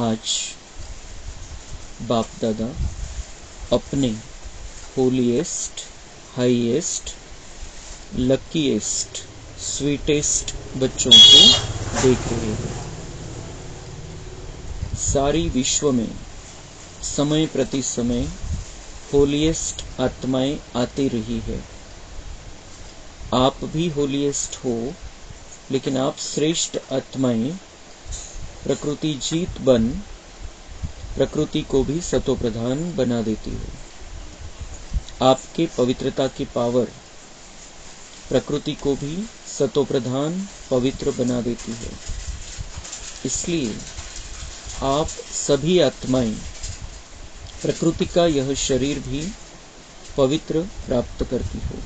आज बाप दादा अपने होलीएस्ट, हाईएस्ट, लकीएस्ट, स्वीटेस्ट बच्चों को देख रहे हैं। सारी विश्व में समय प्रति समय होलीएस्ट आत्माएं आती रही है। आप भी होलीएस्ट हो, लेकिन आप श्रेष्ठ आत्माएं प्रकृति जीत बन प्रकृति को भी सतो प्रधान बना देती हो। आपके पवित्रता की पावर प्रकृति को भी सतो प्रधान पवित्र बना देती है। इसलिए आप सभी आत्माएं प्रकृति का यह शरीर भी पवित्र प्राप्त करती हो।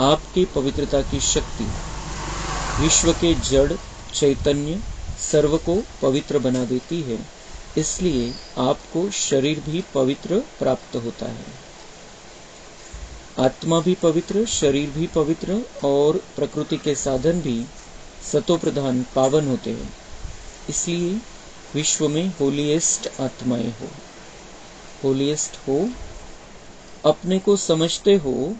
आपके पवित्रता की शक्ति विश्व के जड़ चैतन्य सर्व को पवित्र बना देती है। इसलिए आपको शरीर भी पवित्र प्राप्त होता है। आत्मा भी पवित्र, शरीर भी पवित्र और प्रकृति के साधन भी सतो प्रधान पावन होते हैं। इसलिए विश्व में होलीएस्ट आत्माएं हो। होलीएस्ट हो, अपने को समझते हो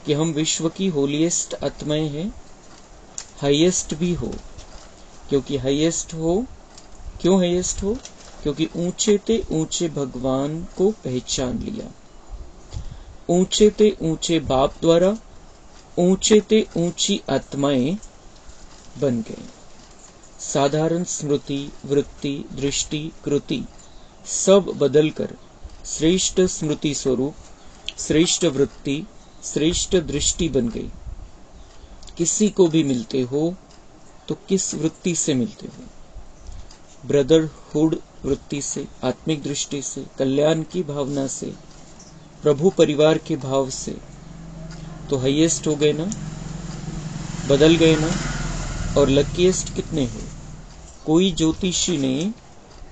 कि हम विश्व की होलीएस्ट आत्माएं हैं। हाईएस्ट भी हो, क्योंकि हाईएस्ट हो, क्यों हाईएस्ट हो? क्योंकि ऊंचे ते ऊंचे भगवान को पहचान लिया। ऊंचे ते ऊंचे बाप द्वारा ऊंचे ते ऊंची आत्माएं बन गए। साधारण स्मृति, वृत्ति, दृष्टि, कृति सब बदलकर श्रेष्ठ स्मृति स्वरूप, श्रेष्ठ वृत्ति, श्रेष्ठ दृष्टि बन गई। किसी को भी मिलते हो तो किस वृत्ति से मिलते हो? ब्रदरहुड वृत्ति से, आत्मिक दृष्टि से, कल्याण की भावना से, प्रभु परिवार के भाव से। तो हाईएस्ट हो गए ना, बदल गए ना। और लकीएस्ट कितने हो? कोई ज्योतिषी ने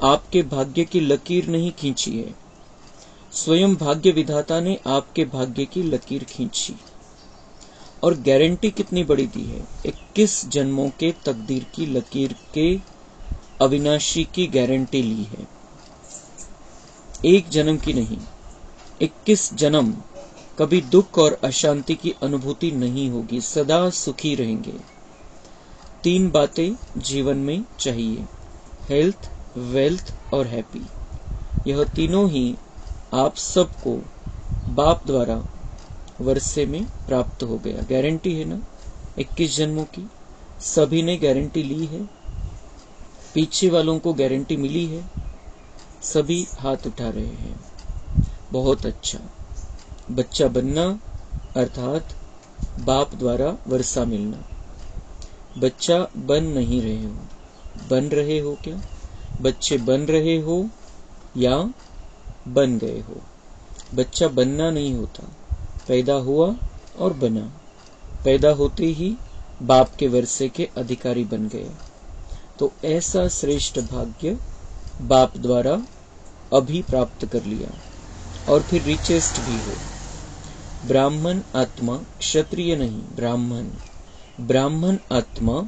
आपके भाग्य की लकीर नहीं खींची है, स्वयं भाग्य विधाता ने आपके भाग्य की लकीर खींची। और गारंटी कितनी बड़ी दी है? 21 जन्मों के तकदीर की लकीर के अविनाशी की गारंटी ली है। एक जन्म की नहीं, 21 जन्म। कभी दुख और अशांति की अनुभूति नहीं होगी, सदा सुखी रहेंगे। 3 बातें जीवन में चाहिए, हेल्थ, वेल्थ और हैप्पी। यह तीनों ही आप सबको बाप द्वारा वर्षे में प्राप्त हो गया। गारंटी है ना 21 जन्मों की। सभी ने गारंटी ली है। पीछे वालों को गारंटी मिली है। सभी हाथ उठा रहे हैं। बहुत अच्छा। बच्चा बनना अर्थात बाप द्वारा वर्षा मिलना। बच्चा बन नहीं रहे हो, बन रहे हो क्या? बच्चे बन रहे हो या बन गए हो? बच्चा बनना नहीं होता, पैदा हुआ और बना। पैदा होते ही बाप के वर्षे के अधिकारी बन गए। तो ऐसा श्रेष्ठ भाग्य बाप द्वारा अभी प्राप्त कर लिया। और फिर रिचेस्ट भी हो। ब्राह्मण आत्मा, क्षत्रिय नहीं, ब्राह्मण। ब्राह्मण आत्मा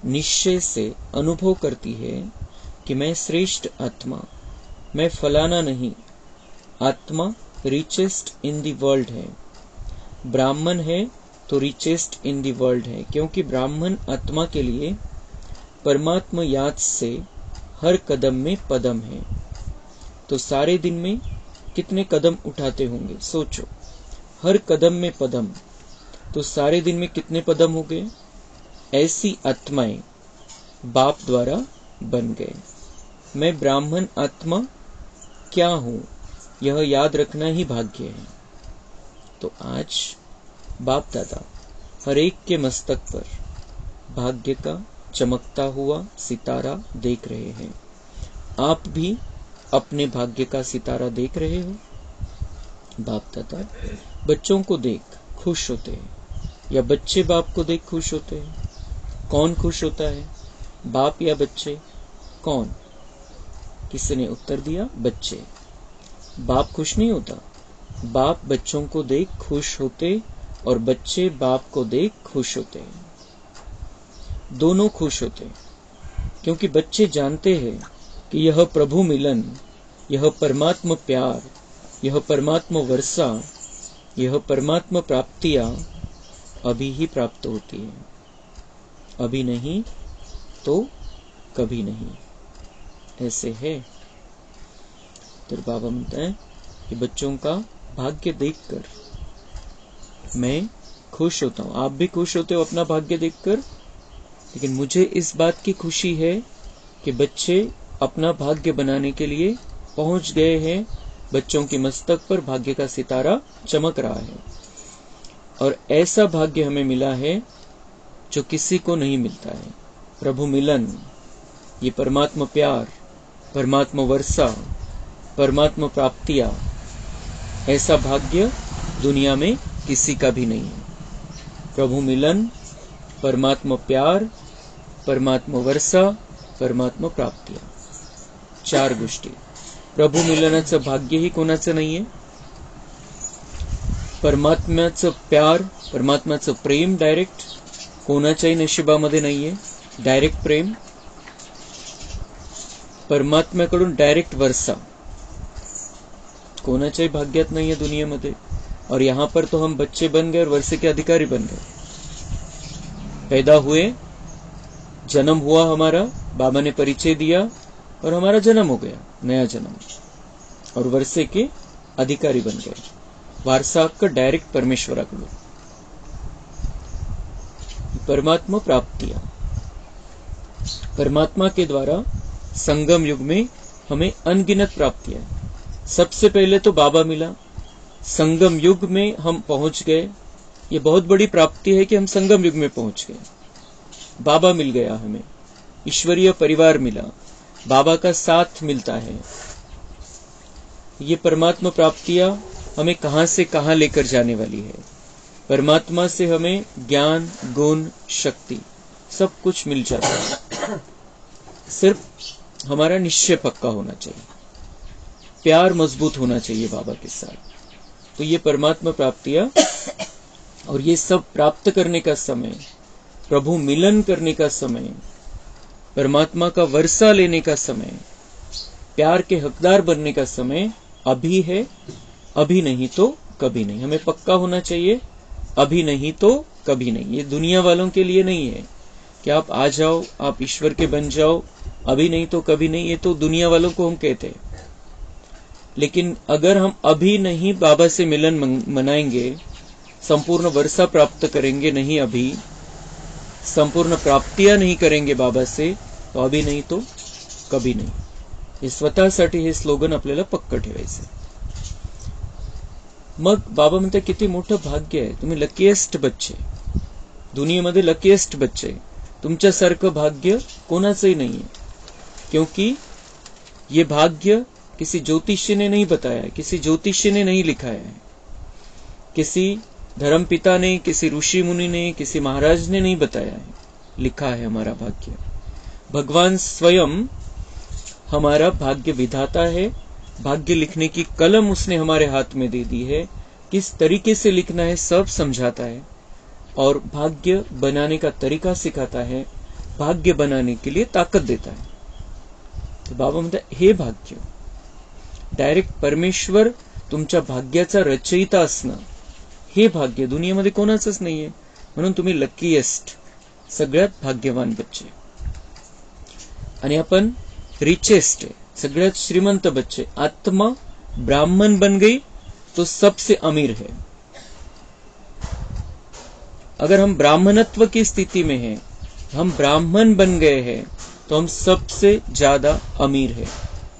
निश्चय से अनुभव करती है कि मैं श्रेष्ठ आत्मा, मैं फलाना नहीं। आत्मा रिचेस्ट इन द वर्ल्ड है। ब्राह्मण है तो रिचेस्ट इन द वर्ल्ड है, क्योंकि ब्राह्मण आत्मा के लिए परमात्मा याद से हर कदम में पदम है। तो सारे दिन में कितने कदम उठाते होंगे? सोचो, हर कदम में पदम, तो सारे दिन में कितने पदम हो गए? ऐसी आत्माएं बाप द्वारा बन गए। मैं ब्राह्मण आत्मा क्या हूं, यह याद रखना ही भाग्य है। तो आज बाप दादा हर एक के मस्तक पर भाग्य का चमकता हुआ सितारा देख रहे हैं। आप भी अपने भाग्य का सितारा देख रहे हो। बाप दादा बच्चों को देख खुश होते हैं या बच्चे बाप को देख खुश होते हैं? कौन खुश होता है, बाप या बच्चे? कौन? किसी ने उत्तर दिया, बच्चे। बाप खुश नहीं होता। बाप बच्चों को देख खुश होते और बच्चे बाप को देख खुश होते हैं। दोनों खुश होते हैं, क्योंकि बच्चे जानते हैं कि यह प्रभु मिलन, यह परमात्म प्यार, यह परमात्म वर्षा, यह परमात्म प्राप्तियां अभी ही प्राप्त होती है, अभी नहीं तो कभी नहीं। ऐसे है। तो बाबा म्हणते हैं कि बच्चों का भाग्य देखकर मैं खुश होता हूं। आप भी खुश होते हो अपना भाग्य देखकर, लेकिन मुझे इस बात की खुशी है कि बच्चे अपना भाग्य बनाने के लिए पहुंच गए हैं। बच्चों के मस्तक पर भाग्य का सितारा चमक रहा है, और ऐसा भाग्य हमें मिला है जो किसी को नहीं मिलता है। प्रभु मिलन, ये परमात्मा प्यार, परमात्मा वर्षा, परमात्मा प्राप्तियां, ऐसा भाग्य दुनिया में किसी का भी नहीं है। प्रभु मिलन, परमात्मा प्यार, परमात्मा वर्षा, परमात्मा प्राप्तियां, 4 गोष्टी। प्रभु मिलनाचं भाग्य ही कोणाचं नाहीये। परमात्म्याचं प्यार, परमात्म्याचं प्रेम डायरेक्ट कोणाच्याही नशिबामध्ये नाहीये। डायरेक्ट प्रेम, परमात्म्याकडून डायरेक्ट वर्षा कोणाच्याही भाग्यात नाहीये दुनियामध्ये। और यहां पर तो हम बच्चे बन गए और वर्षे के अधिकारी बन गए। पैदा हुए, जन्म हुआ हमारा, बाबा ने परिचय दिया और हमारा जन्म हो गया, नया जन्म, और वर्षे के अधिकारी बन गए। वारसा हक्क डायरेक्ट परमेश्वराकडून। परमात्मा प्राप्तियां, परमात्मा के द्वारा संगम युग में हमें अनगिनत प्राप्तियां। सबसे पहले तो बाबा मिला, संगम युग में हम पहुंच गए। ये बहुत बड़ी प्राप्ति है कि हम संगम युग में पहुंच गए। बाबा मिल गया हमें, ईश्वरीय परिवार मिला, बाबा का साथ मिलता है। ये परमात्मा प्राप्तियां हमें कहां से कहां लेकर जाने वाली है। परमात्मा से हमें ज्ञान, गुण, शक्ति सब कुछ मिल जाता है। सिर्फ हमारा निश्चय पक्का होना चाहिए, प्यार मजबूत होना चाहिए बाबा के साथ। तो ये परमात्मा प्राप्तियां, और ये सब प्राप्त करने का समय, प्रभु मिलन करने का समय, परमात्मा का वर्षा लेने का समय, प्यार के हकदार बनने का समय अभी है, अभी नहीं तो कभी नहीं। हमें पक्का होना चाहिए, अभी नहीं तो कभी नहीं। ये दुनिया वालों के लिए नहीं है कि आप आ जाओ, आप ईश्वर के बन जाओ, अभी नहीं तो कभी नहीं। ये तो दुनिया वालों को हम कहते हैं। लेकिन अगर हम अभी नहीं बाबा से मिलन मनाएंगे, संपूर्ण वर्षा प्राप्त करेंगे नहीं, अभी संपूर्ण प्राप्तियां नहीं करेंगे बाबा से, तो अभी नहीं तो कभी नहीं। हे स्वतःसाठी हे स्लोगन आपल्याला पक्क ठेवायचं। मग बाबा म्हणते किती मोठं भाग्य आहे, तुम्ही लकीएस्ट बच्चे, दुनियेमध्ये लकीएस्ट बच्चे। तुमच्यासारखं भाग्य कोणाचंही नाहीये, क्योंकि ये भाग्य किसी ज्योतिषी ने नहीं बताया है, किसी ज्योतिषी ने नहीं लिखा है, किसी धर्मपिता ने, किसी ऋषि मुनि ने, किसी महाराज ने नहीं बताया है। लिखा है हमारा भाग्य। भगवान स्वयं हमारा भाग्य विधाता है। भाग्य लिखने की कलम उसने हमारे हाथ में दे दी है। किस तरीके से लिखना है सब समझाता है, और भाग्य बनाने का तरीका सिखाता है, भाग्य बनाने के लिए ताकत देता है। तो बाबा म्हणतात हे भाग्य, डायरेक्ट परमेश्वर तुमच्या भाग्याचा रचयिता असणं, हे भाग्य दुनियेमध्ये कोणाचंच नाहीये। म्हणून तुम्ही लकीएस्ट, सगळ्यात भाग्यवान बच्चे। आणि आपण रिचेस्ट है, सगळ्यात श्रीमंत बच्चे। आत्मा ब्राह्मण बन गई तो सबसे अमीर है। अगर हम ब्राह्मणत्व की स्थिति में हैं, हम ब्राह्मण बन गए हैं, तो हम सबसे ज्यादा अमीर है,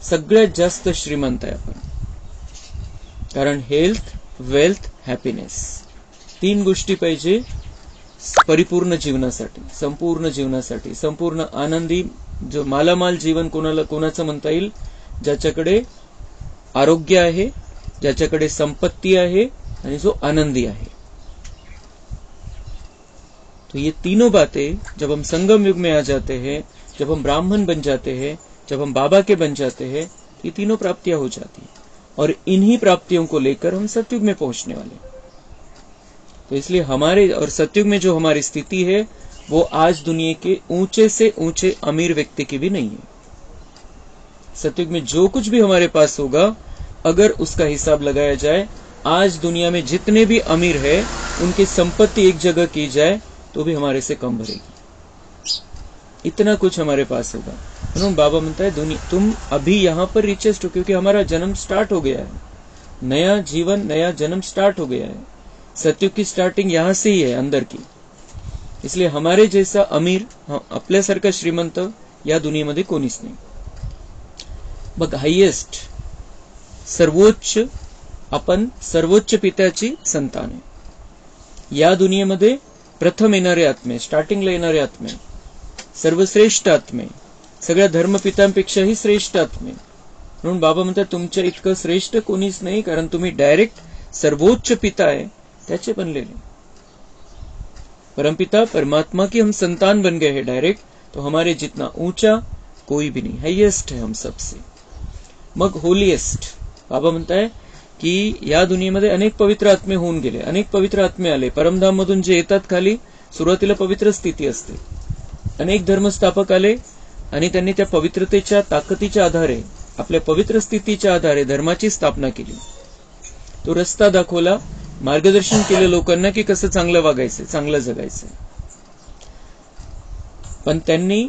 सगळ्यात जास्त श्रीमंत आहे आपण। कारण हेल्थ, वेल्थ, हॅपीनेस, 3 गोष्टी पाहिजे परिपूर्ण जीवनासाठी, संपूर्ण जीवनासाठी। संपूर्ण आनंदी, जो मालामाल जीवन कोणाचं म्हणता येईल, ज्याच्याकडे आरोग्य आहे, ज्याच्याकडे संपत्ती आहे आणि जो आनंदी आहे। तो ये तीनों बातें जब हम संगम युग में आ जाते हैं, जब हम ब्राह्मण बन जाते हैं, जब हम बाबा के बन जाते हैं, ये तीनों प्राप्तियां हो जाती हैं। और इन्हीं प्राप्तियों को लेकर हम सतयुग में पहुंचने वाले। तो इसलिए हमारे और सतयुग में जो हमारी स्थिति है, वो आज दुनिया के ऊंचे से ऊंचे अमीर व्यक्ति की भी नहीं है। सतयुग में जो कुछ भी हमारे पास होगा, अगर उसका हिसाब लगाया जाए, आज दुनिया में जितने भी अमीर है उनकी संपत्ति एक जगह की जाए तो भी हमारे से कम भरेगी। इतना कुछ हमारे पास होगा। उन्होंने बाबा म्हणता है दुनिया तुम अभी यहां पर रिचेस्ट हो, क्योंकि हमारा जन्म स्टार्ट हो गया है, नया जीवन नया जन्म स्टार्ट हो गया है। सतयुग की स्टार्टिंग यहां से ही है, अंदर की। इसलिए हमारे जैसा अमीर, आपल्यासारखा श्रीमंत या दुनियेमध्ये कोणीच नाही। बघ, हायेस्ट सर्वोच्च, आपण सर्वोच्च पित्याची संतान आहे। या दुनियेमध्ये प्रथम येणारे आत्मे, स्टार्टिंगला येणारे आत्मे, सर्वश्रेष्ठ आत्मे, सगळ्या धर्मपितांपेक्षाही श्रेष्ठ आत्मे। म्हणून बाबा म्हणतात तुमच्या इतकं श्रेष्ठ कोणीच नाही, कारण तुम्ही डायरेक्ट सर्वोच्च पिता आहे त्याचे बनलेले। परमपिता परमात्मा की हम संतान बन गए हैं डायरेक्ट, तो हमारे जितना ऊंचा कोई भी नहीं, हाईएस्ट है हम सबसे। मग होलीएस्ट, बाबा म्हणताय की या दुनियेमध्ये अनेक पवित्र आत्मे होऊन गेले, अनेक पवित्र आत्मे आले परमधाम मधून जे येतात खाली, सुरुवातीला पवित्र स्थिती असते। अनेक धर्मस्थापक आले आणि त्यांनी त्या पवित्रतेच्या ताकदीच्या आधारे, आपल्या पवित्र स्थितीच्या आधारे धर्माची स्थापना केली। तो रस्ता दाखवला, मार्गदर्शन केलं लोकांना की कसं चांगलं वागायचं, चांगलं जगायचं। पण त्यांनी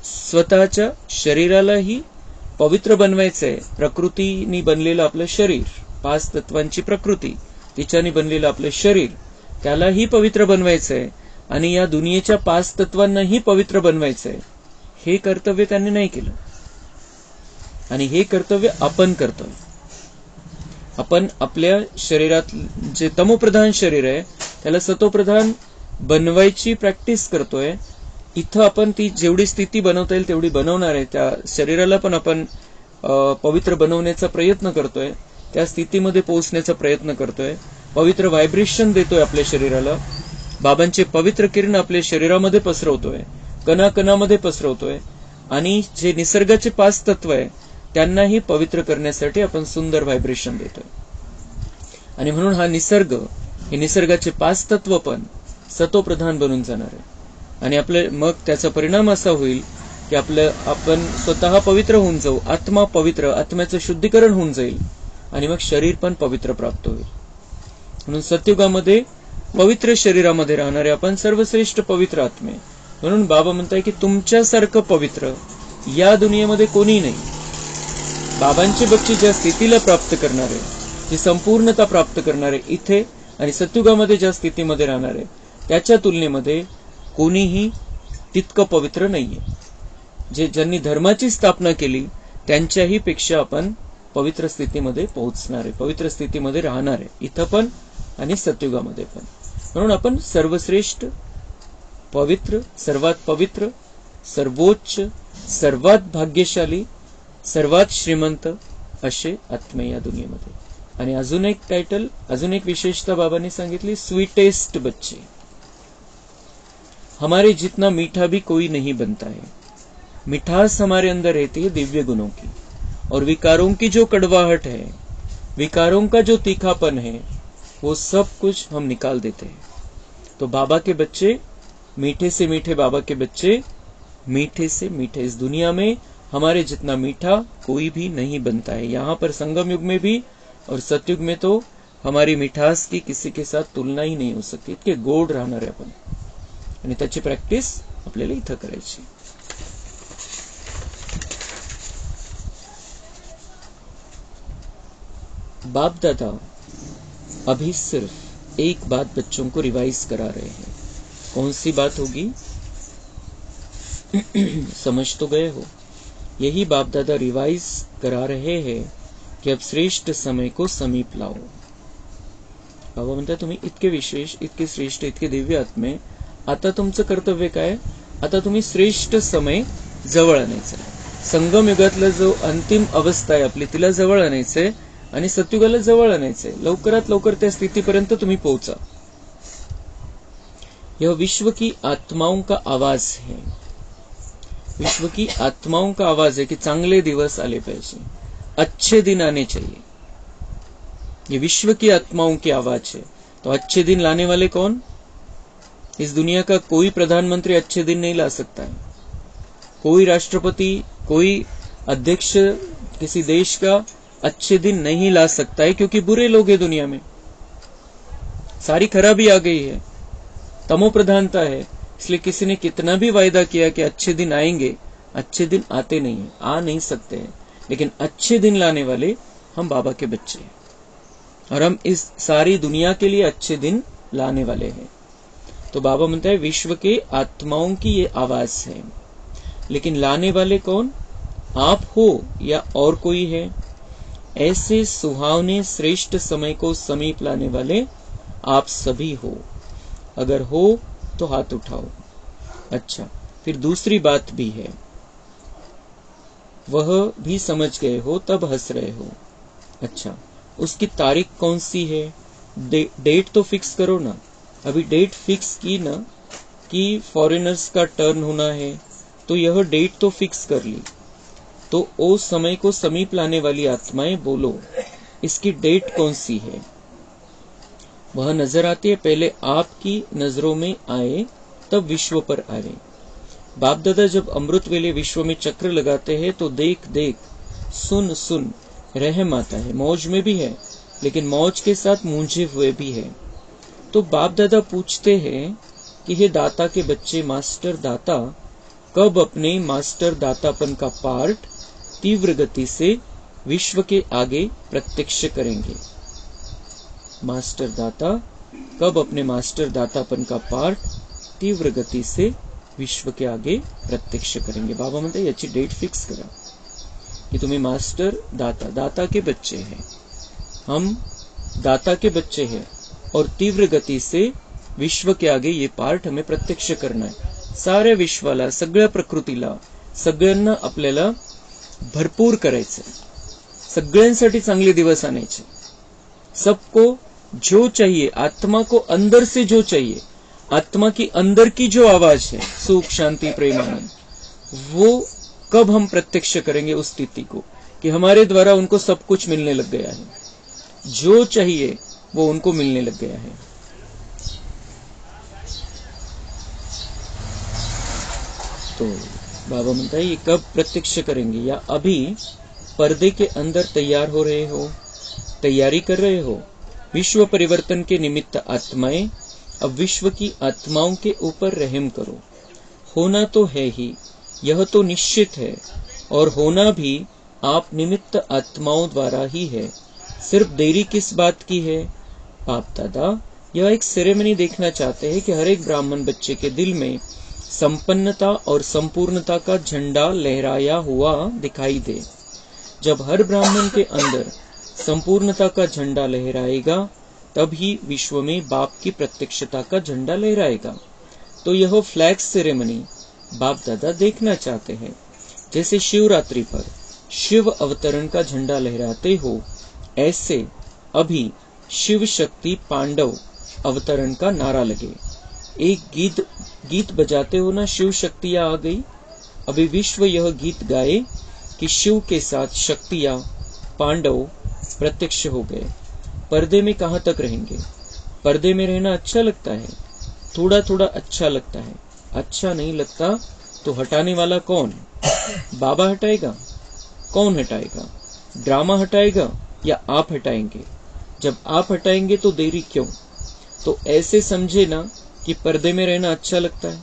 स्वतःच्या शरीरालाही पवित्र बनवायचंय। प्रकृतीने बनलेलं आपलं शरीर, 5 तत्वांची प्रकृती, तिच्याने बनलेलं आपलं शरीर, त्यालाही पवित्र बनवायचंय आणि या दुनियेच्या 5 तत्वांनाही पवित्र बनवायचंय। हे कर्तव्य त्यांनी नाही केलं आणि हे कर्तव्य आपण करतोय। आपण आपल्या शरीरात जे तमोप्रधान शरीर आहे त्याला सतोप्रधान बनवायची प्रॅक्टिस करतोय। इथं आपण ती जेवढी स्थिती बनवता येईल तेवढी बनवणार आहे। त्या शरीराला पण आपण पवित्र बनवण्याचा प्रयत्न करतोय, त्या स्थितीमध्ये पोहोचण्याचा प्रयत्न करतोय। पवित्र व्हायब्रेशन देतोय आपल्या शरीराला, बाबांचे पवित्र किरण आपल्या शरीरामध्ये पसरवतोय, कणाकणामध्ये पसरवतोय आणि जे निसर्गाचे 5 तत्व आहे त्यांनाही पवित्र करण्यासाठी आपण सुंदर व्हायब्रेशन देतोय। आणि म्हणून हा निसर्ग, हे निसर्गाचे 5 तत्व पण सतोप्रधान बनून जाणार आहे आणि आपले मग त्याचा परिणाम असा होईल की आपण स्वतः पवित्र होऊन जाऊ, आत्मा पवित्र, आत्म्याचं शुद्धीकरण होऊन जाईल आणि मग शरीर पण पवित्र प्राप्त होईल। म्हणून सतयुगामध्ये पवित्र शरीरामध्ये राहणारे आपण सर्वश्रेष्ठ पवित्र आत्मे। म्हणून बाबा म्हणताय की तुमच्यासारखं पवित्र या दुनियेमध्ये कोणी नाही। बाबांचे बक्षीस ज्या स्थितीला प्राप्त करणारे, जी संपूर्णता प्राप्त करणारे इथे आणि सतयुगामध्ये ज्या स्थितीमध्ये राहणारे, त्याच्या तुलनेमध्ये कोणीही तितकं पवित्र नाहीये। ज्यांनी धर्माची स्थापना केली त्यांच्याही पेक्षा आपण पवित्र स्थितीमध्ये पोहोचणार आहे, पवित्र स्थितीमध्ये राहणार आहे, इथं पण आणि सतयुगामध्ये पण। म्हणून आपण सर्वश्रेष्ठ, पवित्र, सर्वात सर्वोच्च, सर्वात भाग्यशाली, सर्वात श्रीमंत असे आत्मे या दुनियेमध्ये। आणि अजून एक टायटल, अजून एक विशेषता बाबांनी सांगितली, स्वीटेस्ट बच्चे। हमारे जितना मीठा भी कोई नहीं बनता है। मिठास हमारे अंदर रहती है दिव्य गुणों की, और विकारों की जो कड़वाहट है, विकारों का जो तीखापन है, वो सब कुछ हम निकाल देते हैं। तो बाबा के बच्चे, मीठे से मीठे बाबा के बच्चे, मीठे से मीठे। इस दुनिया में हमारे जितना मीठा कोई भी नहीं बनता है। यहाँ पर संगम युग में भी और सतयुग में तो हमारी मिठास की किसी के साथ तुलना ही नहीं हो सकती। इतके गोड राहणार आहे आपण आणि त्याची प्रॅक्टिस आपल्याला इथं करायची। बाप दादा अभी सिर्फ एक बात बच्चों को रिवाइज करा रहे हैं। कौन सी बात होगी? समझ तो गए हो। यही बाप दादा रिवाइज करा रहे हैं कि अब श्रेष्ठ समय को समीप लाओ। बाबा म्हणतात तुम्ही इतके विशेष, इतके श्रेष्ठ, इतके दिव्य आत्मे, आता तुमचं कर्तव्य काय? आता तुम्ही श्रेष्ठ समय जवळ आणायचं। संगम युगातला जो अंतिम अवस्था आहे आपली, तिला जवळ आणायचंय आणि सतयुगाला जवळ आणायचंय। लवकरात लवकर त्या स्थितीपर्यंत तुम्ही पोहोचा। यह विश्व की आत्माओं का आवाज है, विश्व की आत्माओं का आवाज है कि चांगले दिवस आले पाहिजे, अच्छे दिन आने चाहिए। ये विश्व की आत्माओं की आवाज है। तो अच्छे दिन लाने वाले कौन? इस दुनिया का कोई प्रधानमंत्री अच्छे दिन नहीं ला सकता है, कोई राष्ट्रपति, कोई अध्यक्ष किसी देश का अच्छे दिन नहीं ला सकता है, क्योंकि बुरे लोग हैं दुनिया में, सारी खराबी आ गई है, तमो प्रधानता है। इसलिए किसी ने कितना भी वायदा किया कि अच्छे दिन आएंगे, अच्छे दिन आते नहीं है, आ नहीं सकते हैं। लेकिन अच्छे दिन लाने वाले हम बाबा के बच्चे हैं, और हम इस सारी दुनिया के लिए अच्छे दिन लाने वाले हैं। तो बाबा म्हणता है विश्व के आत्माओं की ये आवाज है, लेकिन लाने वाले कौन? आप हो या और कोई है? ऐसे सुहावने श्रेष्ठ समय को समीप लाने वाले आप सभी हो। अगर हो तो हाथ उठाओ। अच्छा, फिर दूसरी बात भी है, वह भी समझ गए हो तब हंस रहे हो। अच्छा, उसकी तारीख कौन सी है? डेट तो फिक्स करो ना। अभी डेट फिक्स की ना कि फॉरेनर्स का टर्न होना है, तो यह डेट तो फिक्स कर ली। तो ओ समय को समीप लाने वाली आत्माएं बोलो, इसकी डेट कौन सी है? वह नजर आती है, पहले आपकी नजरों में आए तब विश्व पर आए। बाप दादा जब अमृत वेले विश्व में चक्र लगाते हैं तो देख देख सुन सुन रहम आता है। मौज में भी है, लेकिन मौज के साथ मूंझे हुए भी है। तो बाप दादा पूछते हैं कि हे दाता के बच्चे, मास्टर दाता कब अपने मास्टर दातापन का पार्ट तीव्र गति से विश्व के आगे प्रत्यक्ष करेंगे? मास्टर दाता कब अपने मास्टर दातापन का पार्ट तीव्र गति से विश्व के आगे प्रत्यक्ष करेंगे? बाबा म्हणते हैं याची डेट फिक्स करा कि तुम्हें मास्टर दाता के बच्चे हैं, हम दाता के बच्चे हैं, और तीव्र गति से विश्व के आगे ये पार्ट हमें प्रत्यक्ष करना है। साऱ्या विश्वाला, सगळ्या प्रकृतीला, सगळ्यांना आपल्याला भरपूर करायचं, सगळ्यांसाठी चांगले दिवस आणायचे। सबको जो चाहिए, आत्मा को अंदर से जो चाहिए, आत्मा की अंदर की जो आवाज है, सुख शांति प्रेम आनंद, वो कब हम प्रत्यक्ष करेंगे उस स्थिति को कि हमारे द्वारा उनको सब कुछ मिलने लग गया है, जो चाहिए वो उनको मिलने लग गया है। तो बाबा म्हणता है ये कब प्रत्यक्ष करेंगे? या अभी पर्दे के अंदर तैयार हो रहे हो, तैयारी कर रहे हो? विश्व परिवर्तन के निमित्त आत्माएं, अब विश्व की आत्माओं के ऊपर रहम करो। होना तो है ही, यह तो निश्चित है, और होना भी आप निमित्त आत्माओं द्वारा ही है। सिर्फ देरी किस बात की है? बाप दादा यह एक सेरेमनी देखना चाहते हैं कि हर एक ब्राह्मण बच्चे के दिल में संपन्नता और संपूर्णता का झंडा लहराया हुआ दिखाई दे। जब हर ब्राह्मण के अंदर संपूर्णता का झंडा लहराएगा, तभी विश्व में बाप की प्रत्यक्षता का झंडा लहराएगा। तो यह फ्लैग सेरेमनी बाप दादा देखना चाहते हैं। जैसे शिवरात्रि पर शिव अवतरण का झंडा लहराते हो, ऐसे अभी शिव शक्ति पांडव अवतरण का नारा लगे। एक गीत बजाते हो ना, शिव शक्तियां आ गई। अभी विश्व यह गीत गाए कि शिव के साथ शक्तियां पांडव प्रत्यक्ष हो गए। पर्दे में कहां तक रहेंगे? पर्दे में रहना अच्छा लगता है, थोड़ा थोड़ा अच्छा लगता है। अच्छा नहीं लगता तो हटाने वाला कौन? बाबा हटाएगा? कौन हटाएगा? ड्रामा हटाएगा या आप हटाएंगे? जब आप हटाएंगे तो देरी क्यों? तो ऐसे समझे ना कि पर्दे में रहना अच्छा लगता है।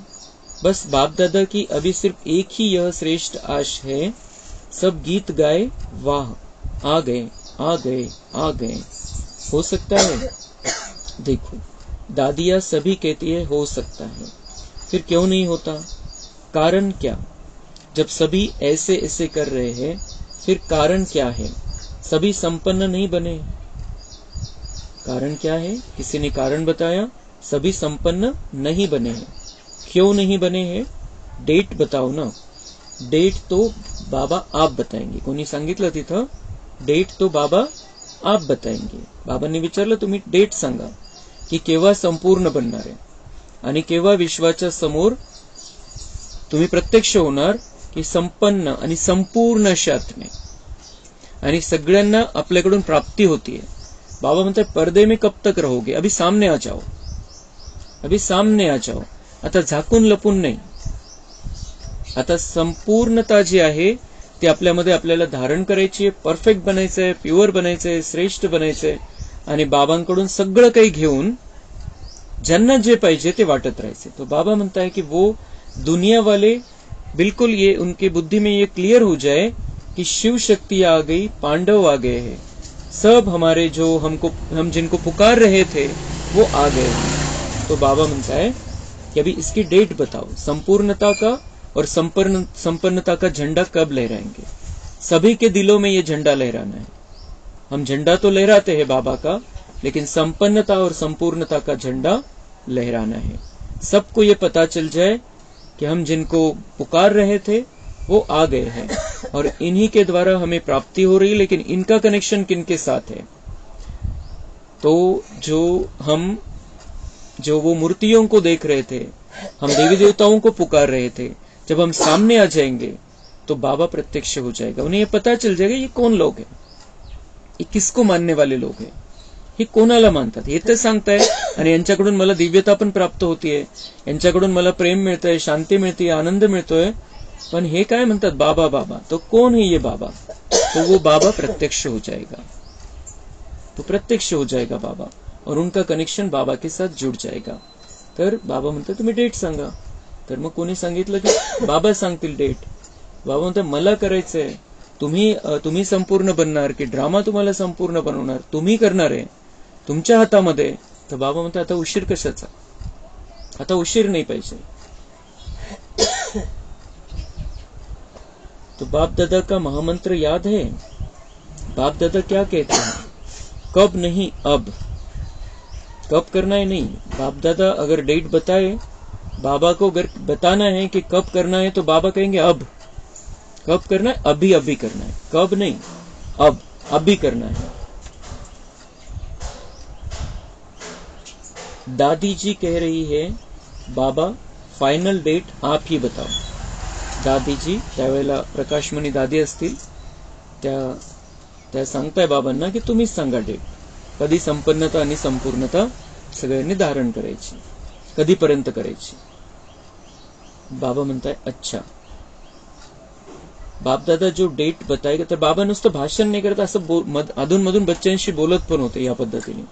बस बाप दादा की अभी सिर्फ एक ही यह श्रेष्ठ आश है, सब गीत गाए, वाह आ गए आ गए आ गए। हो सकता है? देखो दादिया सभी कहती है हो सकता है, फिर क्यों नहीं होता? कारण क्या? जब सभी ऐसे ऐसे कर रहे हैं, फिर कारण क्या है? सभी संपन्न नहीं बने। कारण क्या है? किसी ने कारण बताया? सभी संपन्न नहीं बने हैं। क्यों नहीं बने हैं? डेट बताओ ना। डेट तो बाबा आप बताएंगे। कोणी सांगितलं तिथं? डेट तो बाबा आप बताएंगे। बाबांनी विचारलं तुम्ही डेट सांगा की केव्हा संपूर्ण बनणार आहे आणि केव्हा विश्वाच्या समोर तुम्ही प्रत्यक्ष होणार की संपन्न आणि संपूर्ण अशी आत्मे आणि सगळ्यांना आपल्याकडून प्राप्ती होतीये। बाबा म्हणतात पर्दे में कब तक रहोगे? अभी सामने आ जाओ, अभी सामने आ जाओ। आता झाकून लपून नाही। आता संपूर्णता जी आहे ती आपल्यामध्ये आपल्याला धारण करायची आहे, परफेक्ट बनायचं आहे, प्युअर बनायचं आहे, श्रेष्ठ बनायचं आहे आणि बाबांकडून सगळं काही घेऊन ज्यांना जे पाहिजे ते वाटत राहायचे. तो बाबा म्हणता है कि वो दुनिया वाले बिल्कुल ये उनकी बुद्धि में ये क्लियर हो जाए कि शिव शक्ति आ गई, पांडव आ गए हैं, सब हमारे जो हम जिनको पुकार रहे थे वो आ गए हैं. तो बाबा म्हणता है कि अभी इसकी डेट बताओ, संपूर्णता का और संपन्नता का झंडा कब लहराएंगे. सभी के दिलों में ये झंडा लहराना है. हम झंडा तो लहराते हैं बाबा का, लेकिन संपन्नता और संपूर्णता का झंडा लहराना है. सबको ये पता चल जाए कि हम जिनको पुकार रहे थे वो आ गए हैं और इन्हीं के द्वारा हमें प्राप्ति हो रही है. लेकिन इनका कनेक्शन किनके साथ है? तो जो वो मूर्तियों को देख रहे थे, हम देवी देवताओं को पुकार रहे थे, जब हम सामने आ जाएंगे तो बाबा प्रत्यक्ष हो जाएगा. उन्हें ये पता चल जाएगा ये कौन लोग हैं, ये किसको मानने वाले लोग हैं, हे कोणाला मानतात. हे तर सांगताय आणि यांच्याकडून मला दिव्यता पण प्राप्त होतीये, यांच्याकडून मला प्रेम मिळतंय, शांती मिळते, आनंद मिळतोय, पण हे काय म्हणतात बाबा बाबा. तो कौन है ये बाबा? तो वो बाबा प्रत्यक्ष हो जाएगा, तो प्रत्यक्ष हो जाएगा बाबा और उनका कनेक्शन बाबा के साथ जुड़ जाएगा. तर बाबा म्हणतात तुम्ही डेट सांगा. तर मग कोणी सांगितलं की बाबा सांगतील डेट. बाबा म्हणतात मला करायचंय, तुम्ही संपूर्ण बनणार की ड्रामा तुम्हाला संपूर्ण बनवणार, तुम्ही करणार आहे, तुमच्या हातामध्ये. तर बाबा म्हणतात आता उशीर कशाचा, आता उशीर नहीं पाहिजे. तो बाप दादा का महामंत्र याद है? बाप दादा क्या कहते हैं? कब नहीं अब. कब करना है नहीं. बाप दादा अगर डेट बताए, बाबा को अगर बताना है कि कब करना है, तो बाबा कहेंगे अब. कब करना है? अभी अभी करना है. कब नहीं, अब अभी करना है. दादी जी कह रही है बाबा फायनल डेट आप ही बताओ. दादी जी त्यावेळेला प्रकाशमणी दादी असतील, त्या सांगताय बाबांना की तुम्हीच सांगा डेट, कधी संपन्नता आणि संपूर्णता सगळ्यांनी धारण करायची, कधीपर्यंत करायची. बाबा म्हणताय अच्छा. बापदादा जो डेट बताएगा. तर बाबा नुसतं भाषण नाही करत, असं अधून मधून बच्चांशी बोलत पण होते या पद्धतीने.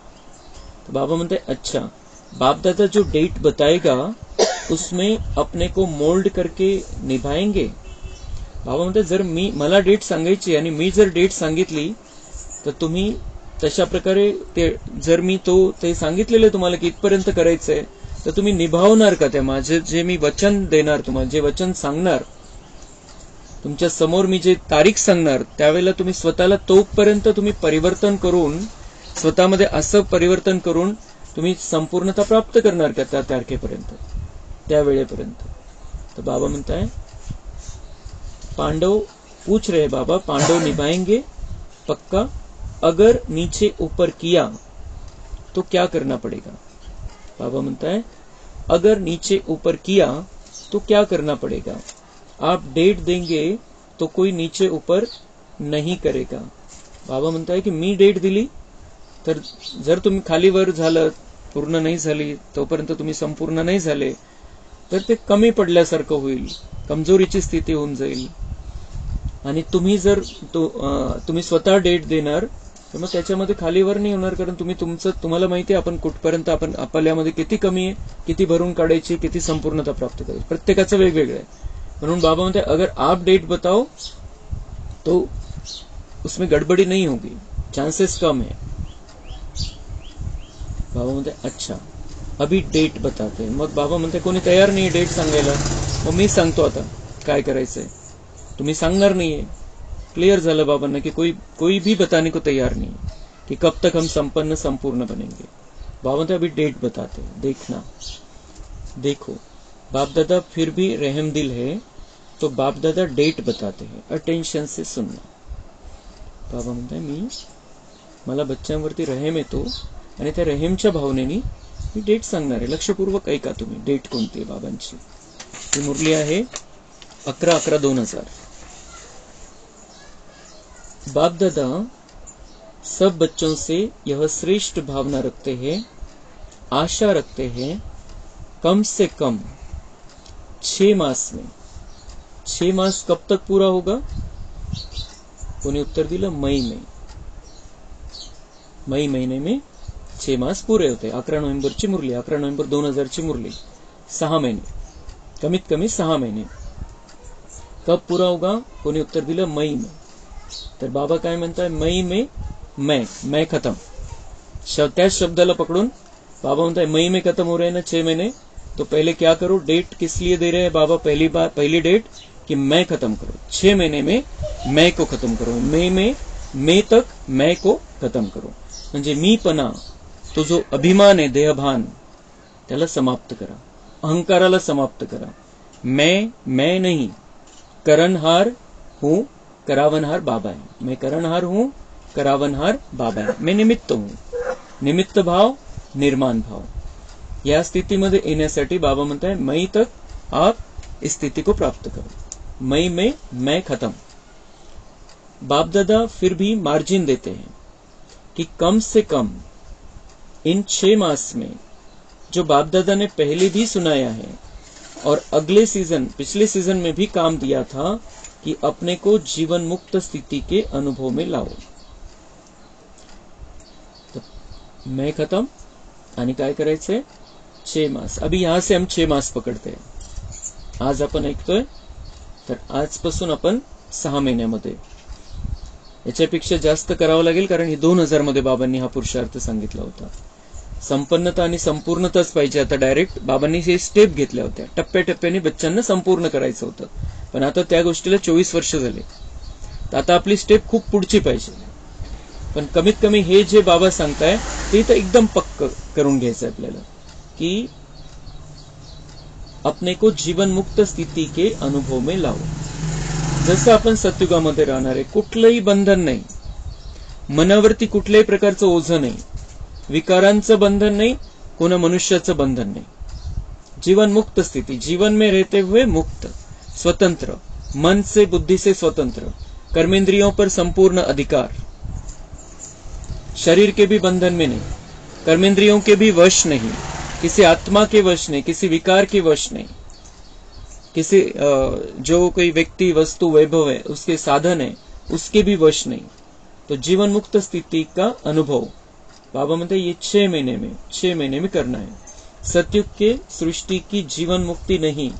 तो बाबा म्हणताय अच्छा, बाप दादा जो डेट बताएगा उसमें अपने को मोल्ड करके निभाएंगे. बाबा म्हणतात जर मला डेट सांगायची आणि मी जर डेट सांगितली तर तुम्ही तशा प्रकारे जर मी ते सांगितलेले तुम्हाला की इथपर्यंत करायचंय, तर तुम्ही निभावणार का? त्या माझे जे मी वचन देणार, तुम्हाला जे वचन सांगणार, तुमच्या समोर मी जे तारीख सांगणार, त्यावेळेला तुम्ही स्वतःला तोपर्यंत तुम्ही परिवर्तन करून, स्वतःमध्ये असं परिवर्तन करून तुम्ही संपूर्णता प्राप्त करणार का त्या तारखेपर्यंत, त्या वेळेपर्यंत? तो बाबा म्हणताय पांडव पूछ रहे बाबा, पांडव निभाएंगे पक्का, अगर नीचे ऊपर किया तो क्या करना पड़ेगा? बाबा म्हणता है अगर नीचे ऊपर किया तो क्या करना पड़ेगा? आप डेट देंगे तो कोई नीचे ऊपर नहीं करेगा. बाबा म्हणता है की मी डेट दिली तर जर तुम्ही खाली वर झालं, पूर्ण नाही झाली, तोपर्यंत तुम्ही संपूर्ण नाही झाले, तर ते कमी पडल्यासारखं होईल, कमजोरीची स्थिती होऊन जाईल. आणि तुम्ही जर तुम्ही स्वतः डेट देणार तर मग त्याच्यामध्ये खालीवर नाही होणार, कारण तुम्हाला माहिती आहे आपण कुठपर्यंत, आपण आपल्यामध्ये किती कमी आहे, किती भरून काढायची, किती संपूर्णता प्राप्त करायची, प्रत्येकाचं वेगवेगळं आहे. म्हणून बाबा म्हणते अगर आप डेट बताओ तो उसमें गड़बड़ी नहीं होगी, चांसेस कम है. बाबा म्हणते अच्छा अभी डेट बताते हैं. मग बाबा म्हणते कोणी तयार नाही डेट सांगायला, मग मी सांगतो आता काय करायचंय. तुम्ही सांगणार नाहीये. क्लियर झालं बाबांना की कोई भी बताने को तैयार नहीं कि कब तक हम संपन्न संपूर्ण बनेंगे. बाबा म्हणते अभी डेट बताते हैं, देखना. देखो बाप दादा फिर भी रहम दिल है, तो बाप दादा डेट बताते हैं, अटेंशन से सुनना. बाबा म्हणताय मला बच्चांवरती रहम येतो आणि त्या रहमच्या भावनेनी मी डेट सांगणार आहे. लक्षपूर्वक ऐका तुम्ही, डेट कोणती आहे बाबांची. ही मुरली आहे 11/11/2000. बाप दादा सब बच्चों से यह श्रेष्ठ भावना रखते हैं, आशा रखते हैं कम से कम 6 मास में. 6 मास कब तक पूरा होगा? कोणी उत्तर दिलं मई में. मई महिने में 6 मास पुरे होते. 11 नोव्हेंबरची मुरली, 11 नोव्हेंबर 2000ची मुरली, 6 महिने, कमीत कमी 6 महिने. कब पूरा होगा? कोणी उत्तर दिलं मई में. तर बाबा काय म्हणताय? मई में मैं खत्म. त्याच शब्दाला पकडून बाबा म्हणताय मई में खत्म हो रहे हैं ना 6 महीने, तो पहले क्या करो? डेट किस लिए दे रहे हैं बाबा? पहली डेट कि मैं खत्म करो. 6 महीने में मैं को खत्म करो. मे तक मैं को खत्म करो. म्हणजे मीपणा, तो जो अभिमान आहे, देहभान, त्याला समाप्त करा. अहंकाराला समाप्त करा. मैं नहीं, करणहार हूं, करावनहार बाबा है. मैं करणहार हूं, करावनहार बाबा है. मैं निमित्त हूं. निमित्त भाव, निर्माण भाव, या स्थितीमध्ये येण्यासाठी बाबा म्हणताय मई तक आप इस स्थिति को प्राप्त करो. मई में मैं खत्म. बाप दादा फिर भी मार्जिन देते हैं कि कम से कम इन 6 मास में जो बाप दादा ने पहले भी सुनाया है और अगले सीजन, पिछले सीजन में भी काम दिया था कि अपने को जीवन मुक्त स्थिति के अनुभव में लाओ. तो मैं खत्म आणि काय करायचंय? 6 मास. अभी यहां से हम 6 मास पकडते हैं. आज आपण ऐकतोय, तर आजपासून आपण 6 महिन्यामध्ये. याच्यापेक्षा जास्त करावं लागेल, कारण हे 2000 मध्ये बाबांनी हा पुरुषार्थ सांगितला होता. संपन्नता आणि संपूर्णताच पाहिजे. आता डायरेक्ट बाबांनी हे स्टेप घेतल्या होत्या. टप्प्याटप्प्याने बच्चांना संपूर्ण करायचं होतं, पण आता त्या गोष्टीला 24 वर्ष झाले. तर आता आपली स्टेप खूप पुढची पाहिजे. पण कमीत कमी हे जे बाबा सांगताय ते तर एकदम पक्क करून घ्यायचं आपल्याला, की अपने को जीवन मुक्त स्थिति के अनुभव में लाओ. जसं आपण सत्युगामध्ये राहणार आहे, कुठलंही बंधन नाही, मनावरती कुठल्याही प्रकारचं ओझं नाही, विकारांचं बंधन नाही, कोणा मनुष्याचं बंधन नाही. जीवन मुक्त स्थिति, जीवन में रहते हुए मुक्त, स्वतंत्र, मन से बुद्धि से स्वतंत्र, कर्मेंद्रियों पर संपूर्ण अधिकार, शरीर के भी बंधन में नहीं, कर्मेंद्रियों के भी वश नहीं, किसी आत्मा के वश नहीं, किसी विकार के वश नहीं, किसी जो कोई व्यक्ति, वस्तु, वैभव है, उसके साधन है, उसके भी वश नहीं. तो जीवन मुक्त स्थिति का अनुभव बाबा म्हणते ये 6 महीने में करना है. सतयुग के सृष्टि की जीवन मुक्ति नहीं,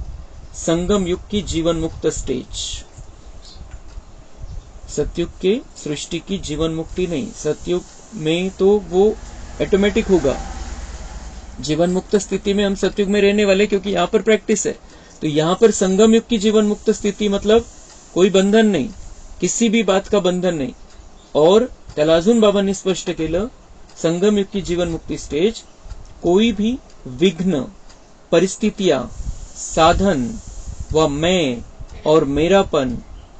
संगम युग की जीवन मुक्त स्टेज. सतयुग के सृष्टि की जीवन मुक्ति नहीं, सतयुग में तो वो ऑटोमेटिक होगा. जीवन मुक्त स्थिति में हम सतयुग में रहने वाले, क्योंकि यहाँ पर प्रैक्टिस है. तो यहाँ पर संगम युग की जीवन मुक्त स्थिति मतलब कोई बंधन नहीं, किसी भी बात का बंधन नहीं. और त्याला अजून बाबांनी स्पष्ट केलं, संगम युग की जीवन मुक्ति स्टेज कोई भी विघ्न, परिस्थितियां, साधन व मैं और मेरापन,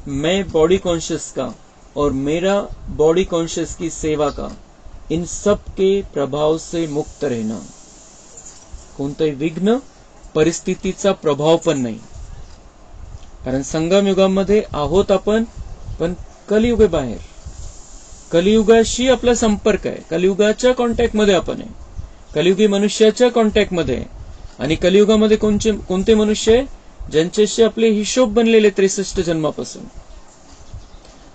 मैं बॉडी कॉन्शियस का और मेरा बॉडी कॉन्शियस की सेवा का, इन सब के प्रभाव से मुक्त रहना. कोणताही विघ्न, परिस्थितीचा प्रभाव पण नाही. कारण संगम युगामध्ये आहोत आपण, पण कलियुग बाहेर, कलियुगाशी आपला संपर्क आहे, कलियुगाच्या कॉन्टॅक्टमध्ये आपण आहे, कलियुगी मनुष्याच्या कॉन्टॅक्टमध्ये आहे. आणि कलियुगामध्ये कोणते मनुष्य आहे? ज्यांच्याशी आपले हिशोब बनलेले 63 जन्मापासून.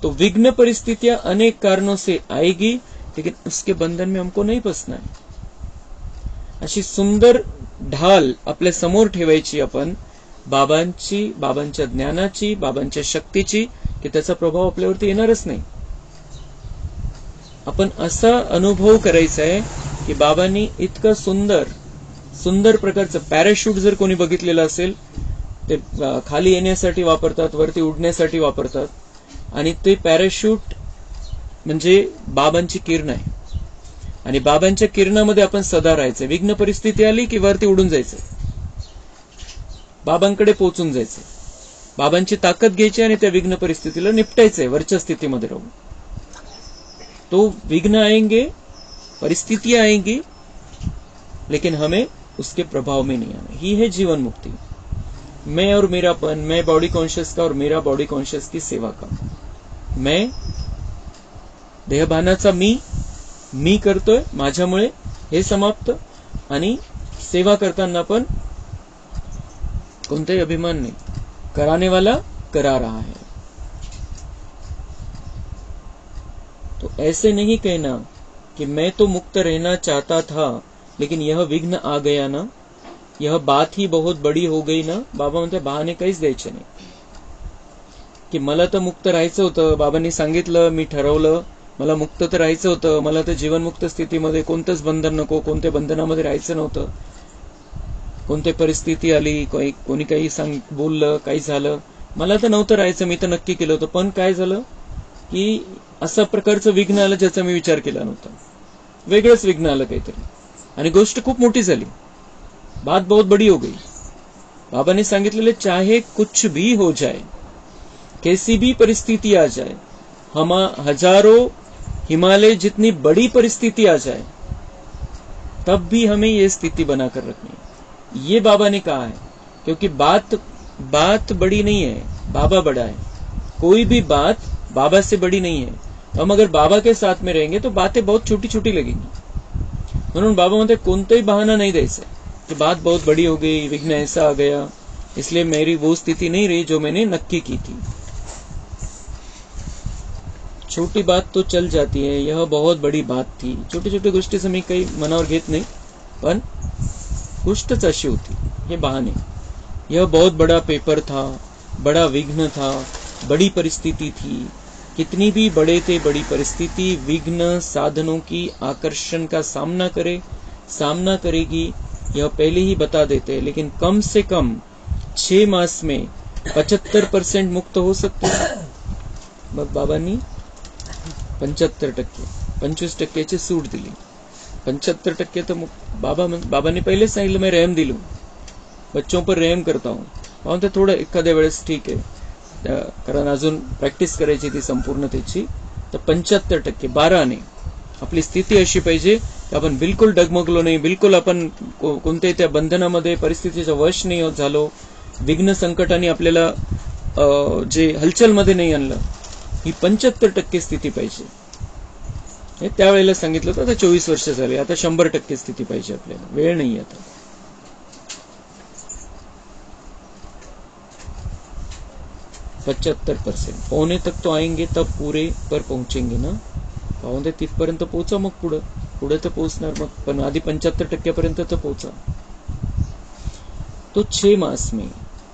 तो विघ्न परिस्थितियां अनेक कारणों से आएगी, लेकिन उसके बंधन में हमको नहीं फंसना है. अशी सुंदर ढाल आपल्या समोर ठेवायची आपण, बाबांची, बाबांच्या ज्ञानाची, बाबांच्या शक्तीची, की त्याचा प्रभाव आपल्यावरती येणारच नाही. आपण असा अनुभव करायचा आहे की बाबांनी इतकं सुंदर प्रकारचं पॅराशूट जर कोणी बघितलेलं असेल, ते खाली येण्यासाठी वापरतात, वरती उडण्यासाठी वापरतात, आणि ते पॅराशूट म्हणजे बाबांची किरण आहे. आणि बाबांच्या किरणामध्ये आपण सदा राहायचं. विघ्न परिस्थिती आली की वरती उडून जायचं, बाबांकडे पोहोचून जायचं, बाबांची ताकद घ्यायची आणि त्या विघ्न परिस्थितीला निपटायचंय वरच्या स्थितीमध्ये राहून. तो विघ्न आएंगे, परिस्थितियां आएंगी, लेकिन हमें उसके प्रभाव में नहीं आना. ही है जीवन मुक्ति. मैं और मेरापन, मैं बॉडी कॉन्शियस का और मेरा बॉडी कॉन्शियस की सेवा का. मैं देहभानाचा मी करतोय, माझ्यामुळे हे समाप्त. आणि सेवा करताना पण कोणताही अभिमान नाही, कराने वाला करा रहा है. तो ऐसे नहीं कहना कि मैं तो मुक्त रहना चाहता था लेकिन यह विघ्न आ गया ना, यह बात ही बहुत बडी हो गई ना. बाबा म्हणते बहाणे काहीच द्यायचे नाही की मला तर मुक्त राहायचं होतं. बाबांनी सांगितलं, मी ठरवलं, मला मुक्त तर राहायचं होतं. मला तर जीवनमुक्त स्थितीमध्ये कोणतंच बंधन नको, कोणत्या बंधनामध्ये राहायचं नव्हतं. कोणती परिस्थिती आली, कोणी काही बोललं, काही झालं, मला तर नव्हतं राहायचं. मी तर नक्की केलं होतं. पण काय झालं की असा प्रकारचं विघ्न आलं ज्याचा मी विचार केला नव्हता. वेगळंच विघ्न आलं काहीतरी आणि गोष्ट खूप मोठी झाली. बात बहुत बड़ी हो गई. बाबा ने सांगितलेले, चाहे कुछ भी हो जाए, कैसी भी परिस्थिति आ जाए, हम हजारों हिमालय जितनी बड़ी परिस्थिति आ जाए, तब भी हमें ये स्थिति बनाकर रखनी है. ये बाबा ने कहा है. क्योंकि बात बड़ी नहीं है, बाबा बड़ा है. कोई भी बात बाबा से बड़ी नहीं है. हम अगर बाबा के साथ में रहेंगे तो बातें बहुत छोटी छोटी लगेंगी. म्हणून बाबा म्हणते कोणताही बहाना नहीं द्यायचा कि बात बहुत बड़ी हो गई, विघ्न ऐसा आ गया, इसलिए मेरी वो स्थिति नहीं रही जो मैंने नक्की की थी. छोटी बात तो चल जाती है, यह बहुत बड़ी बात थी. छोटी छोटी गोष्टीचं मी काही मनावर घेत नाही, पण गोष्टच अशी होती. हे बहाने. यह बहुत बड़ा पेपर था, बड़ा विघ्न था, बड़ी परिस्थिति थी. कितनी भी बड़े थे बड़ी परिस्थिति, विघ्न साधनों की आकर्षण का सामना करेगी, यह पहले ही बता देते हैं. लेकिन कम से कम 6 मास में 75% मुक्त हो सकते हैं. मग बाबांनी 75%, 25%ची सूट दिली. 75% तर बाबांनी पहिले सांगितलं, मैं रहम दिलू, बच्चों पर रहम करता हूं. बाबा थोडं एखाद्या वेळेस ठीक आहे, कारण अजून प्रॅक्टिस करायची ती संपूर्णतेची. तर 75%, 12ने आपली स्थिती अशी पाहिजे की आपण बिलकुल डगमगलो नाही, बिलकुल आपण कोणत्याही त्या बंधनामध्ये परिस्थितीचा वश नाही झालो, विघ्न संकटाने आपल्याला जे हलचलमध्ये नाही आणलं. ही 75% स्थिती पाहिजे. हे त्यावेळेला सांगितलं होतं. आता 24 वर्ष झाले, आता 100% स्थिती पाहिजे आपल्याला. वेळ नाही आता. %75 पौने तक तो आएंगे तब पूरे पर पहुंचेंगे ना. पावणे तिथपर्यंत पोहोचा, मग पुढे तर पोहोचणार. मग पण आधी 75% पर्यंत तर पोहोचा. तो 6 मास में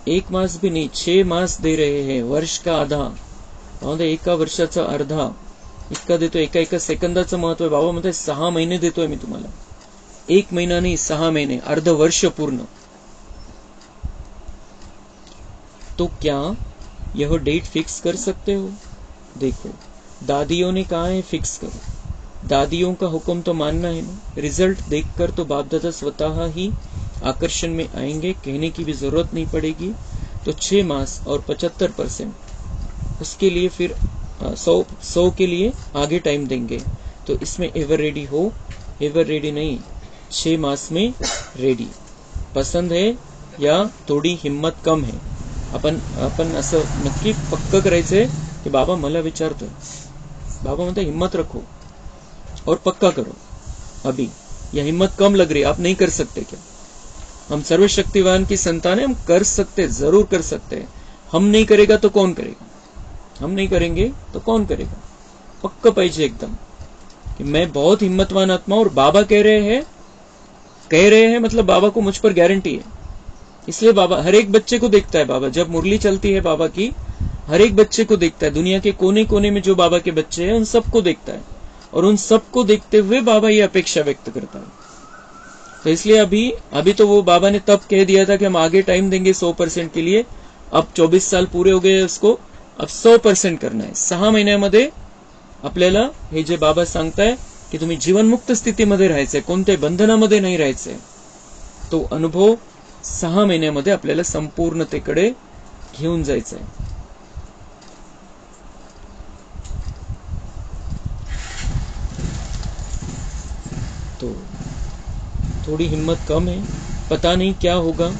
1 मास भी नहीं, 6 मास दे रहे हैं. वर्ष का आधा, पावणे एका वर्षाचा अर्धा इतका देतो. एका सेकंदाचं महत्व आहे. बाबा म्हणते 6 महिने देतोय मी तुम्हाला. 1 महिना नहीं, 6 महिने, अर्ध वर्ष पूर्ण. तो क्या यह डेट फिक्स कर सकते हो? देखो, दादियों ने कहा है फिक्स करो. दादियों का हुक्म तो मानना है ना. रिजल्ट देखकर तो बाप दादा स्वतः ही आकर्षण में आएंगे, कहने की भी जरूरत नहीं पड़ेगी. तो 6 मास और 75%, उसके लिए फिर 100 के लिए आगे टाइम देंगे. तो इसमें एवर रेडी हो, एवर रेडी नहीं, 6 मास में रेडी. पसंद है या थोडी हिम्मत कम है. आपण असं नक्की पक्क करायचंय की बाबा मला विचारतोय. बाबा म्हणते हिम्मत रखो और पक्का करो. अभी यह हिम्मत कम लग रही है, आप नहीं कर सकते क्या? हम सर्वशक्तिवान की संतान है, हम कर सकते, जरूर कर सकते हैं. हम नहीं करेगा तो कौन करेगा? हम नहीं करेंगे तो कौन करेगा? पक्का पाहिजे एकदम कि मैं बहुत हिम्मतवान आत्मा, और बाबा कह रहे हैं मतलब बाबा को मुझ पर गारंटी है. इसलिए बाबा हर एक बच्चे को देखता है. बाबा जब मुरली चलती है बाबा की, हर एक बच्चे को देखता है. दुनिया के कोने कोने में जो बाबा के बच्चे हैं उन सबको देखता है, और उन सबको देखते हुए बाबा ये अपेक्षा व्यक्त करता है. तो इसलिए अभी तो वो बाबा ने तब कह दिया था कि हम आगे टाइम देंगे 100% के लिए. अब 24 साल पूरे हो गए उसको, अब 100% करना है. 6 महिन्यामध्ये आपल्याला हे जे बाबा सांगताय की तुम्ही जीवनमुक्त स्थितीमध्ये राहायचंय, कोणत्याही बंधनामध्ये नाही राहायचंय, तो अनुभव 6 महिन्यामध्ये आपल्याला संपूर्णतेकडे घेऊन जायचंय. तो थोड़ी हिम्मत कम है, पता नहीं क्या होगा.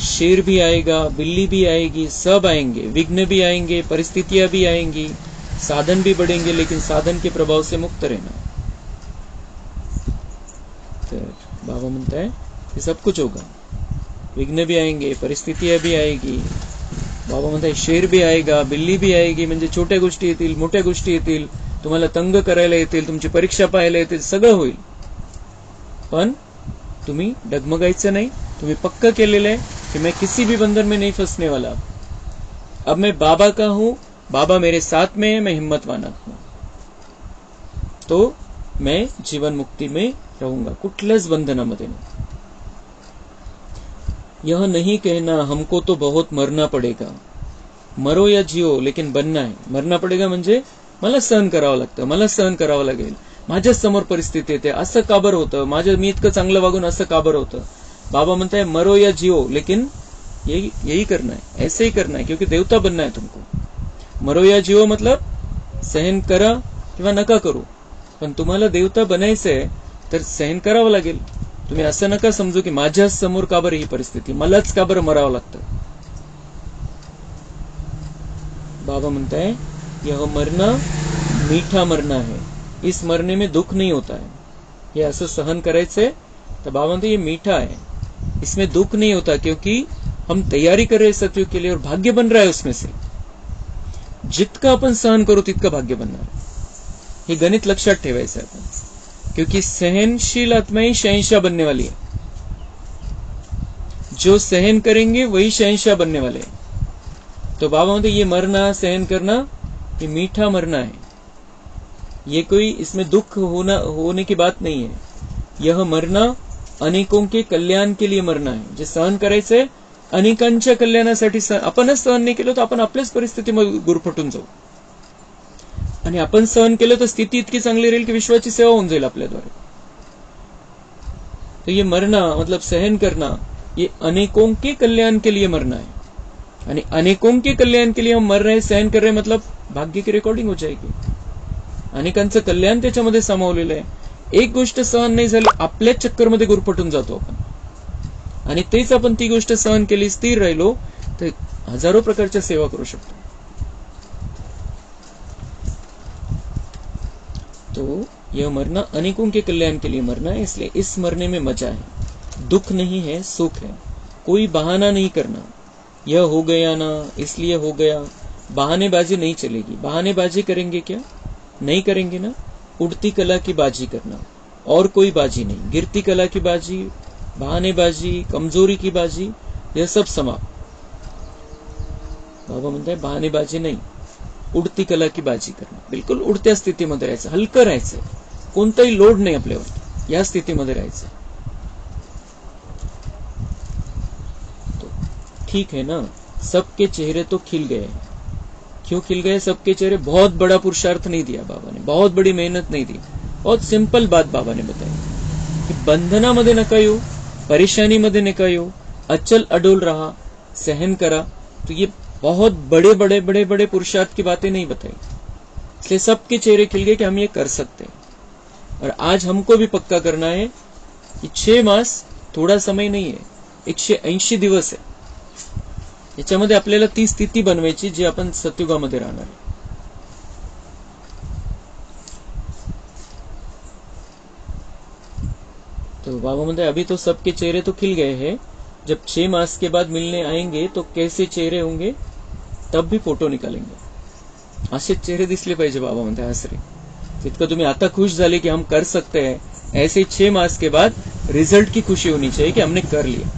शेर भी आएगा, बिल्ली भी आएगी, सब आएंगे, विघ्न भी आएंगे, परिस्थितियां भी आएंगी, साधन भी बढ़ेंगे, लेकिन साधन के प्रभाव से मुक्त रहना. तो बाबा म्हणता है कि सब कुछ होगा. विघ्न भी आएंगे, परिस्थितियां भी आएगी. बाबा म्हणताय शेर भी आएगा, बिल्ली भी आएगी, म्हणजे छोट्या गोष्टी येतील, मोठ्या गोष्टी येतील, तुम्हाला तंग करायला येतील, तुमची परीक्षा पाहायला येतील, सगळं होईल, पण तुम्ही डगमगायचं नाही. तुम्ही पक्का केलेलं आहे कि मैं किसी भी बंधन में नहीं फंसने वाला. अब मैं बाबा का हूं, बाबा मेरे साथ में है, मैं हिम्मतवान आत्मा, तो मैं जीवन मुक्ति में रहूंगा, कुठल्याच बंधनामध्ये नाही. यह नहीं कहना हमको तो बहुत मरना पड़ेगा. मरो या जिओ लेकिन बनना है. मरना पडेगा म्हणजे मला सहन करावं लागतं, मला सहन करावं लागेल, माझ्या समोर परिस्थिती येते, असं का बरं होतं, मी इतकं चांगलं वागून असं का बरं होतं. बाबा म्हणताय मरो या जिओ लेकिन यही करना है, ऐसे ही करना है, क्योंकि देवता बनना है तुमको. मरो या जिओ मतलब सहन करा किंवा नका करू, पण तुम्हाला देवता बनायचंय तर सहन करावं लागेल. तुम्ही असं नका समजू की माझ्या समोर का बरं ही परिस्थिती, मलाच का बरं मरावं लागतं. बाबा म्हणताय यह मरना मीठा मरना है, इस मरने में दुख नहीं होता है. ये असं सहन करायचंय तर बाबा म्हणते ये मीठा है, इसमें दुख नहीं होता, क्योंकि हम तैयारी कर रहे सत्युग के लिए और भाग्य बन रहा है उसमें से. जितकं आपण सहन करू तितकं भाग्य बनणार. हे गणित लक्षात ठेवायचं आपण, क्योंकि सहनशील आत्माएं शहंशाह बनने वाली है. जो सहन करेंगे वही शहंशाह बनने वाले हैं. तो बाबा म्हणते ये मरना सहन करना ये मीठा मरना है, ये कोई इसमें दुख होने की बात नहीं है. यह मरना अनेकों के कल्याण के लिए मरना है. जे सहन करायचंय अनेकांच्या कल्याणासाठी. आपणच सहन नाही केलं तर आपण आपल्याच परिस्थितीमध्ये गुरफटून जाऊ, आणि आपण सहन केलं तर स्थिती इतकी चांगली राहील की विश्वाची सेवा होऊन जाईल आपल्याद्वारे. तो ये मरना मतलब सहन करना, ये अनेकों के कल्याण के लिए मरना है. आणि अनेकों के कल्याण के लिए हम मर रहे, सहन कर रहे, मतलब भाग्य की रेकॉर्डिंग हो जाएगी. अनेकांचं कल्याण त्याच्यामध्ये सामावलेलं आहे. एक गोष्ट सहन नाही झाली, आपल्याच चक्करमध्ये गुरफटून जातो आपण. आणि तेच आपण ती गोष्ट सहन केली, स्थिर राहिलो तर हजारो प्रकारच्या सेवा करू शकतो. तो यह मरना अनेकों के कल्याण के लिए मरना है, इसलिए इस मरने में मजा है, दुख नहीं है, सुख है. कोई बहाना नहीं करना, यह हो गया ना इसलिए हो गया, बहानेबाजी नहीं चलेगी. बहानेबाजी करेंगे क्या, नहीं करेंगे ना. उड़ती कला की बाजी करना, और कोई बाजी नहीं. गिरती कला की बाजी, बहानेबाजी, कमजोरी की बाजी, यह सब समाप्त. बाबा म्हणताय बहानेबाजी नाही, उडती कला की बाजी करणं. बिलकुल उडत्या स्थितीमध्ये राहायचं, हलकं राहायचं, कोणताही लोड नाही आपल्यावर, या स्थितीमध्ये राहायचं. तो ठीक है ना. सबके चेहरे तो खिल गए. क्यों खिल गए सबके चेहरे? बहुत बड़ा पुरुषार्थ नहीं दिया बाबा ने, बहुत बड़ी मेहनत नहीं दी. बहुत सिंपल बात बाबा ने बताई कि बंधनामध्ये नका येऊ, परेशानीमध्ये नका येऊ, अचल अडोल रहा, सहन करा. तो ये बहुत बड़े बड़े बड़े बड़े पुरुषार्थ की बातें नहीं बताई, इसलिए सबके चेहरे खिल गए कि हम ये कर सकते हैं. और आज हमको भी पक्का करना है कि 6 मास थोड़ा समय नहीं है, 180 दिवस है. याच्यामध्ये आपल्याला ती स्थिती बनवायची जी आपण सत्युगामध्ये राहणार. तो बाबा म्हणते अभी तो सबके चेहरे तो खिल गए हैं, जब 6 मास के बाद मिलने आएंगे तो कैसे चेहरे होंगे, तब भी फोटो निकालेंगे. असेच चेहरे दिसले पाहिजे बाबा म्हणते हसरे. जितकं तुम्ही आता खुश झाले कि हम कर सकते हैं, ऐसे 6 मास के बाद रिजल्ट की खुशी होनी चाहिए कि हमने कर लिया.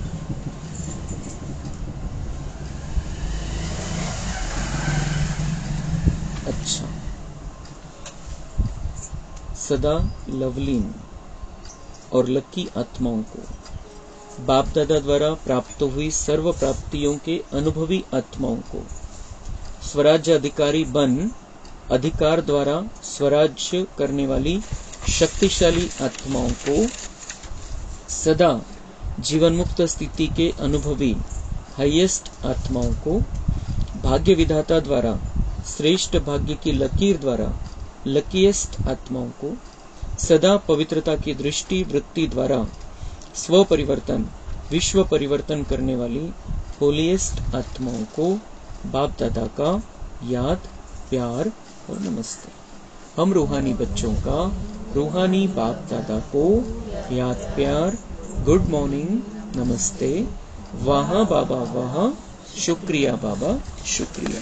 अच्छा, सदा लवलीन और लकी आत्माओं को बाप दादा द्वारा प्राप्त हुई सर्व प्राप्तियों के अनुभवी आत्माओं को स्वराज्य अधिकारी बन अधिकार द्वारा स्वराज्य करने वाली शक्तिशाली आत्माओं को सदा जीवन मुक्त स्थिति के अनुभवी हाईएस्ट आत्माओं को भाग्य विधाता द्वारा श्रेष्ठ भाग्य की लकीर द्वारा लकीएस्ट आत्माओं को सदा पवित्रता की दृष्टि वृत्ति द्वारा स्व परिवर्तन विश्व परिवर्तन करने वाली होलीएस्ट आत्माओं को बाप दादा का याद प्यार और नमस्ते. हम रूहानी बच्चों का रूहानी बाप दादा को याद प्यार, गुड मॉर्निंग, नमस्ते, वाह बाबा वाह, शुक्रिया बाबा शुक्रिया.